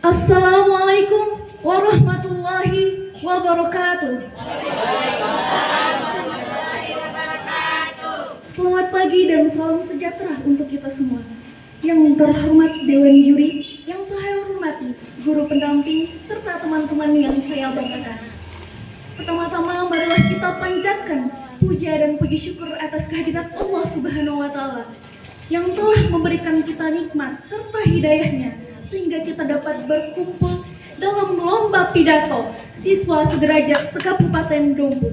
Assalamualaikum warahmatullahi wabarakatuh. Selamat pagi dan salam sejahtera untuk kita semua. Yang terhormat Dewan Juri, yang saya hormati, guru pendamping, serta teman-teman yang saya banggakan. Pertama-tama marilah kita panjatkan puja dan puji syukur atas kehadirat Allah Subhanahu wa Ta'ala yang telah memberikan kita nikmat serta hidayahnya sehingga kita dapat berkumpul dalam lomba pidato siswa sederajat se-Kabupaten Dompu.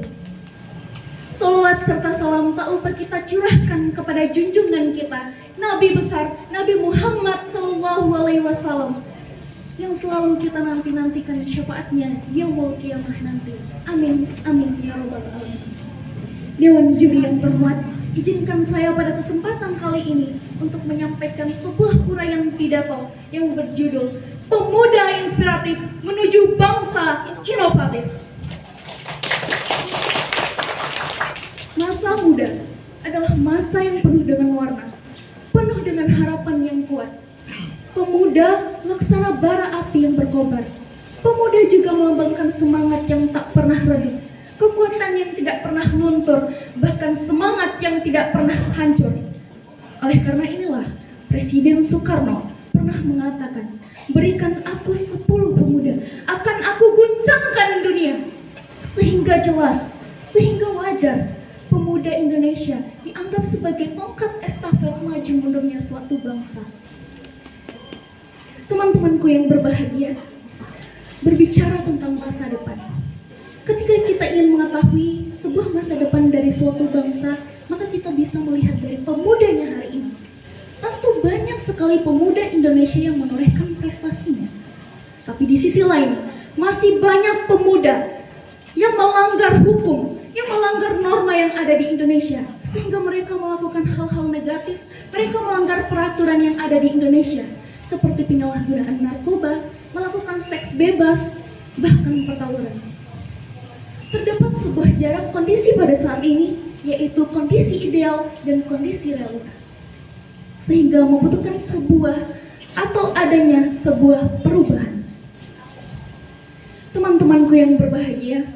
Sholawat serta salam tak lupa kita curahkan kepada junjungan kita, Nabi besar Nabi Muhammad SAW, yang selalu kita nanti-nantikan syafaatnya yaumul qiyamah nanti. Amin, amin ya robbal alamin. Dewan juri yang terhormat, izinkan saya pada kesempatan kali ini untuk menyampaikan sebuah uraian pidato yang berjudul Pemuda Inspiratif Menuju Bangsa Inovatif. Masa muda adalah masa yang penuh dengan warna, penuh dengan harapan yang kuat. Pemuda laksana bara api yang berkobar. Pemuda juga melambangkan semangat yang tak pernah redup, kekuatan yang tidak pernah luntur, bahkan semangat yang tidak pernah hancur. Oleh karena inilah Presiden Soekarno pernah mengatakan, berikan aku 10 pemuda, akan aku guncangkan dunia. Sehingga jelas, sehingga wajar, pemuda Indonesia dianggap sebagai tongkat estafet maju mundurnya suatu bangsa. Teman-temanku yang berbahagia, berbicara tentang masa depan. Ketika kita ingin mengetahui sebuah masa depan dari suatu bangsa, maka kita bisa melihat dari pemudanya hari ini. Tentu banyak sekali pemuda Indonesia yang menorehkan prestasinya. Tapi di sisi lain, masih banyak pemuda yang melanggar hukum, yang melanggar norma yang ada di Indonesia, sehingga mereka melakukan hal-hal negatif, mereka melanggar peraturan yang ada di Indonesia, seperti penyalahgunaan narkoba, melakukan seks bebas, bahkan pertawuran. Terdapat sebuah jarak kondisi pada saat ini, yaitu kondisi ideal dan kondisi realita, sehingga membutuhkan sebuah atau adanya sebuah perubahan. Teman-temanku yang berbahagia,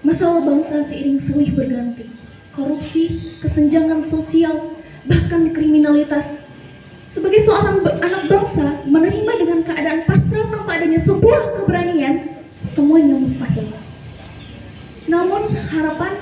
masalah bangsa seiring silih berganti. Korupsi, kesenjangan sosial, bahkan kriminalitas. Sebagai seorang anak bangsa, menerima dengan keadaan pasrah tanpa adanya sebuah keberanian, semuanya mustahil. Namun harapan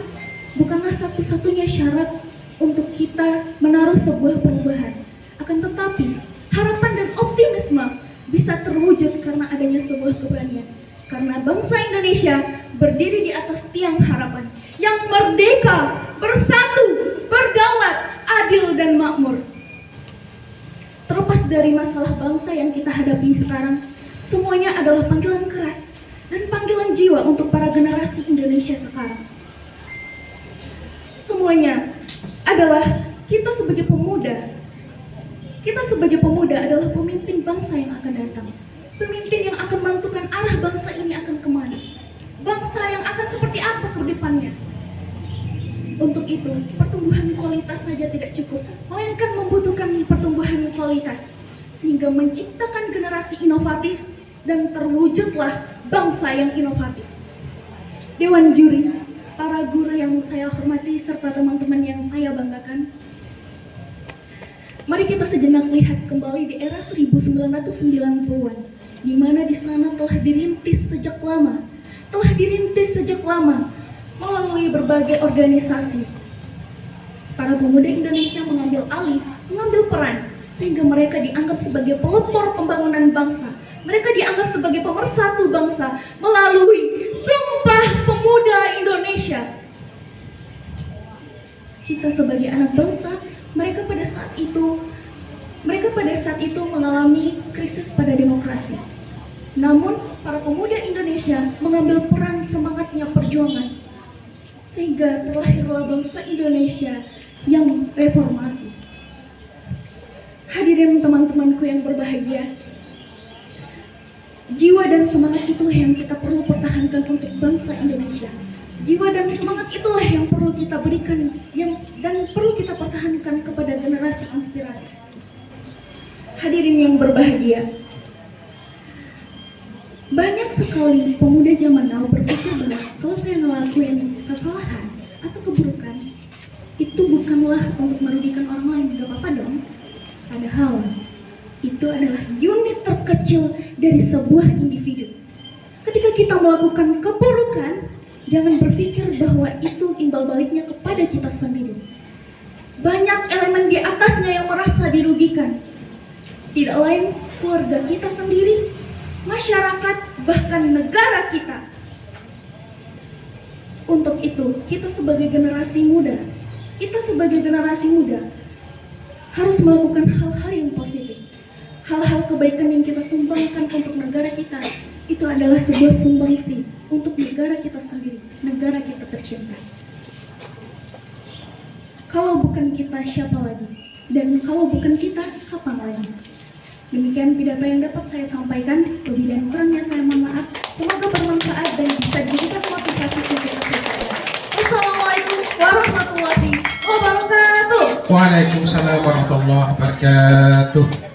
bukanlah satu-satunya syarat untuk kita menaruh sebuah perubahan. Akan tetapi, harapan dan optimisme bisa terwujud karena adanya sebuah keberanian. Karena bangsa Indonesia berdiri di atas tiang harapan yang merdeka, bersatu, berdaulat, adil dan makmur. Terlepas dari masalah bangsa yang kita hadapi sekarang, semuanya adalah panggilan keras dan panggilan jiwa untuk para generasi Indonesia sekarang. Semuanya adalah kita sebagai pemuda. Kita sebagai pemuda adalah pemimpin bangsa yang akan datang. Pemimpin yang akan menentukan arah bangsa ini akan kemana. Bangsa yang akan seperti apa ke depannya. Untuk itu, pertumbuhan kualitas saja tidak cukup, melainkan membutuhkan pertumbuhan kualitas, sehingga menciptakan generasi inovatif dan terwujudlah bangsa yang inovatif. Dewan juri, para guru yang saya hormati, serta teman-teman yang saya banggakan, mari kita sejenak lihat kembali di era 1990-an, di mana di sana telah dirintis sejak lama, melalui berbagai organisasi. Para pemuda Indonesia mengambil alih, mengambil peran, sehingga mereka dianggap sebagai pelopor pembangunan bangsa. Mereka dianggap sebagai pemersatu bangsa melalui Sumpah Pemuda Indonesia. Kita sebagai anak bangsa, mereka pada saat itu mengalami krisis pada demokrasi. Namun, para pemuda Indonesia mengambil peran semangatnya perjuangan, sehingga terlahirlah bangsa Indonesia yang reformasi. Hadirin teman-temanku yang berbahagia, jiwa dan semangat itulah yang kita perlu pertahankan untuk bangsa Indonesia. Jiwa dan semangat itulah yang perlu kita berikan dan perlu kita pertahankan kepada generasi inspiratif. Hadirin yang berbahagia, banyak sekali pemuda zaman now berpikir bahwa kalau saya ngelakuin kesalahan atau keburukan, itu bukanlah untuk merugikan orang lain, gak apa-apa dong. Padahal itu adalah unit terkecil dari sebuah individu. Ketika kita melakukan keburukan, jangan berpikir bahwa itu imbal baliknya kepada kita sendiri. Banyak elemen di atasnya yang merasa dirugikan. Tidak lain keluarga kita sendiri, masyarakat, bahkan negara kita. Untuk itu, kita sebagai generasi muda harus melakukan hal-hal yang positif. Hal-hal kebaikan yang kita sumbangkan untuk negara kita, itu adalah sebuah sumbangsi untuk negara kita sendiri, negara kita tercinta. Kalau bukan kita, siapa lagi? Dan kalau bukan kita, kapan lagi? Demikian pidato yang dapat saya sampaikan. Lebih dan kurangnya saya mohon maaf. Semoga bermanfaat dan bisa dijadikan motivasi untuk kita selesai. Wassalamualaikum warahmatullahi wabarakatuh. Waalaikumsalam warahmatullahi wabarakatuh.